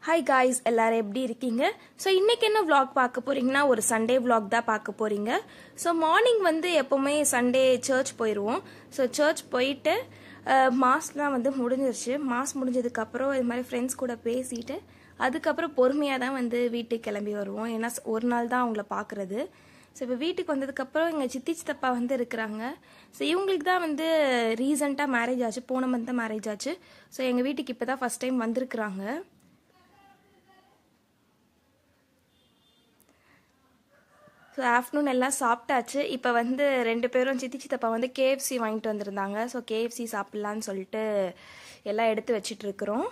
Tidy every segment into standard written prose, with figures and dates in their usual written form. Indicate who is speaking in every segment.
Speaker 1: Hi guys, எல்லாரும் எப்படி இருக்கீங்க? So இன்னைக்கு என்ன vlog பார்க்க போறீங்கன்னா ஒரு சண்டே vlog தான் பார்க்க போறீங்க. So மார்னிங் வந்து எப்பவுமே சண்டே சர்ச் போயிடுவோம். So சர்ச் போயிட்டு மாஸ்லாம் வந்து முடிஞ்சிருச்சு. மாஸ் முடிஞ்சதுக்கு அப்புறம் இது மாதிரி ஃப்ரெண்ட்ஸ் கூட பேசிட்டு அதுக்கப்புறம் பொறுமையாக தான் வந்து வீட்டுக்கு கிளம்பி வருவோம். ஏன்னா ஒரு நாள் தான் அவங்கள பார்க்குறது. ஸோ இப்போ வீட்டுக்கு வந்ததுக்கப்புறம் எங்கள் சித்தி சித்தப்பா வந்து இருக்கிறாங்க. ஸோ இவங்களுக்கு தான் வந்து ரீசெண்டாக மேரேஜ் ஆச்சு, போன மந்த் தான் மேரேஜ் ஆச்சு. ஸோ எங்கள் வீட்டுக்கு இப்போ தான் ஃபஸ்ட் டைம் வந்திருக்கிறாங்க. ஸோ ஆஃப்டர்நூன் எல்லாம் சாப்பிட்டாச்சு. இப்போ வந்து ரெண்டு பேரும் சித்தி சித்தப்பா வந்து KFC வாங்கிட்டு வந்திருந்தாங்க. ஸோ KFC சாப்பிட்லான்னு சொல்லிட்டு எல்லாம் எடுத்து வச்சிட்டு இருக்கிறோம்.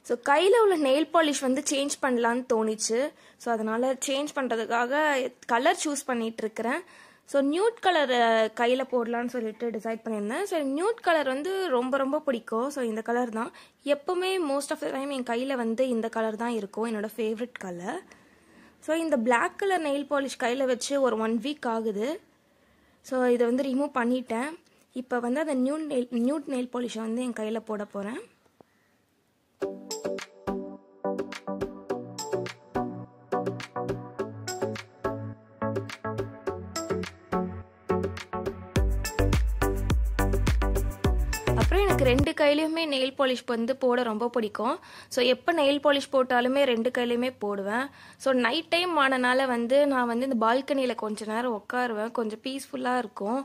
Speaker 1: ஸோ கையில் உள்ள நெயில் பாலிஷ் வந்து சேஞ்ச் பண்ணலான்னு தோணிச்சு. ஸோ அதனால் சேஞ்ச் பண்ணுறதுக்காக கலர் சூஸ் பண்ணிகிட்டு இருக்கிறேன். ஸோ நியூட் கலர் கையில் போடலான்னு சொல்லிட்டு டிசைட் பண்ணியிருந்தேன். ஸோ நியூட் கலர் வந்து ரொம்ப ரொம்ப பிடிக்கும். ஸோ இந்த கலர் தான் எப்போவுமே மோஸ்ட் ஆஃப் த டைம் என் கையில் வந்து இந்த கலர் தான் இருக்கும், என்னோடய ஃபேவரட் கலர். ஸோ இந்த பிளாக் கலர் நெயில் பாலிஷ் கையில் வச்சு ஒரு 1 வீக் ஆகுது. ஸோ இதை வந்து ரிமூவ் பண்ணிட்டேன். இப்போ வந்து அந்த நியூட் நெயில் பாலிஷை வந்து என் கையில் போட போகிறேன். அப்புறம் எனக்கு ரெண்டு கையிலையுமே நெயில் பாலிஷ் வந்து போட ரொம்ப பிடிக்கும். ஸோ எப்போ நெயில் பாலிஷ் போட்டாலுமே ரெண்டு கையிலையுமே போடுவேன். ஸோ நைட் டைம் ஆனனால வந்து நான் வந்து இந்த பால்கனியில் கொஞ்ச நேரம் உட்காருவேன், கொஞ்சம் பீஸ்ஃபுல்லாக இருக்கும்.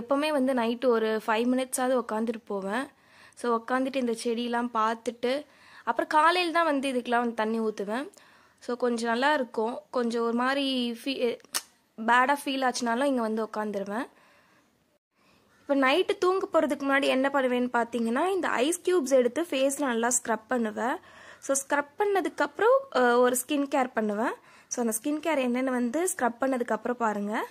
Speaker 1: எப்போவுமே வந்து நைட்டு ஒரு 5 மினிட்ஸாவது உட்காந்துட்டு போவேன். ஸோ உட்காந்துட்டு இந்த செடியெலாம் பார்த்துட்டு அப்புறம் காலையில் தான் வந்து இதுக்கெலாம் வந்து தண்ணி ஊற்றுவேன். ஸோ கொஞ்சம் நல்லா இருக்கும். கொஞ்சம் ஒரு மாதிரி பேடாக ஃபீல் ஆச்சுனாலும் இங்கே வந்து உட்காந்துருவேன். இப்போ நைட்டு தூங்க போகிறதுக்கு முன்னாடி என்ன பண்ணுவேன்னு பார்த்தீங்கன்னா இந்த ஐஸ் க்யூப்ஸ் எடுத்து ஃபேஸில் நல்லா ஸ்க்ரப் பண்ணுவேன். ஸோ ஸ்க்ரப் பண்ணதுக்கப்புறம் ஒரு ஸ்கின் கேர் பண்ணுவேன். ஸோ அந்த ஸ்கின் கேர் என்னென்னு வந்து ஸ்க்ரப் பண்ணதுக்கப்புறம் பாருங்கள்.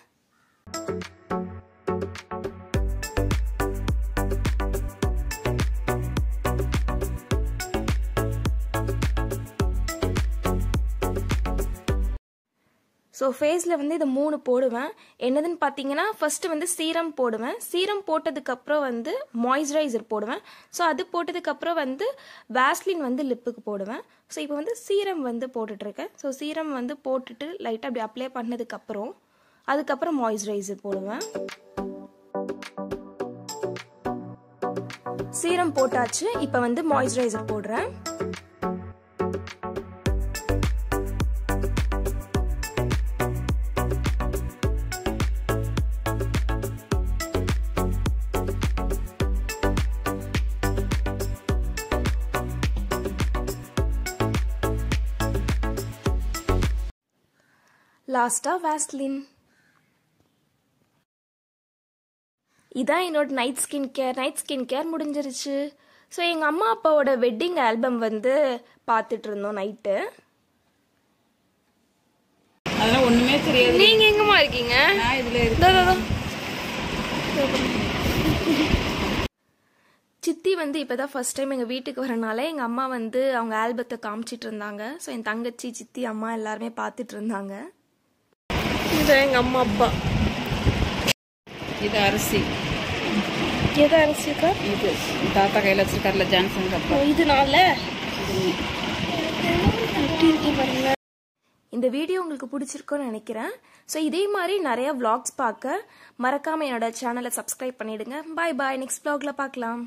Speaker 1: ஸோ ஃபேஸில் வந்து இதை 3 போடுவேன். என்னதுன்னு பார்த்தீங்கன்னா ஃபர்ஸ்ட் வந்து சீரம் போடுவேன். சீரம் போட்டதுக்கப்புறம் வந்து மாய்ஸ்சரைசர் போடுவேன். ஸோ அது போட்டதுக்கப்புறம் வந்து வேஸ்லின் வந்து லிப்புக்கு போடுவேன். ஸோ இப்போ வந்து சீரம் வந்து போட்டுட்ருக்கேன். ஸோ சீரம் வந்து போட்டுட்டு லைட்டாக அப்படி அப்ளை பண்ணதுக்கப்புறம் அதுக்கப்புறம் மாய்ஸ்சரைசர் போடுவேன். சீரம் போட்டாச்சு. இப்போ வந்து மாய்ஸ்சரைசர் போடுறேன். லாஸ்டா வேஸ்லின். இதான் என்னோட நைட் ஸ்கின் கேர் முடிஞ்சிருச்சு. ஸோ எங்கள் அம்மா அப்பாவோட வெட்டிங் ஆல்பம் வந்து பார்த்துட்டு இருந்தோம் நைட்டு.
Speaker 2: அதெல்லாம் ஒண்ணுமே தெரியாது.
Speaker 1: நீங்க எங்கம்மா இருக்கீங்க?
Speaker 2: நான் இதுல இருக்கேன்.
Speaker 1: சித்தி வந்து இப்போதான் ஃபர்ஸ்ட் டைம் எங்கள் வீட்டுக்கு வரனால எங்கள் அம்மா வந்து அவங்க ஆல்பத்தை காமிச்சிட்டு இருந்தாங்க. ஸோ என் தங்கச்சி, சித்தி, அம்மா எல்லாருமே பார்த்துட்டு இருந்தாங்க. இது எங்கள் அம்மா அப்பா.
Speaker 2: இது அரிசி.
Speaker 1: எது அரிசிக்கா?
Speaker 2: இது தாத்தா கையில் வச்சிருக்காருல ஜான்சன் அப்பா.
Speaker 1: இதனால இந்த வீடியோ உங்களுக்கு பிடிச்சிருக்குன்னு நினைக்கிறேன். ஸோ இதே மாதிரி நிறைய vlogs பார்க்க மறக்காம என்னோட சேனலை சப்ஸ்கிரைப் பண்ணிடுங்க. பாய் பாய். நெக்ஸ்ட் vlogல பார்க்கலாம்.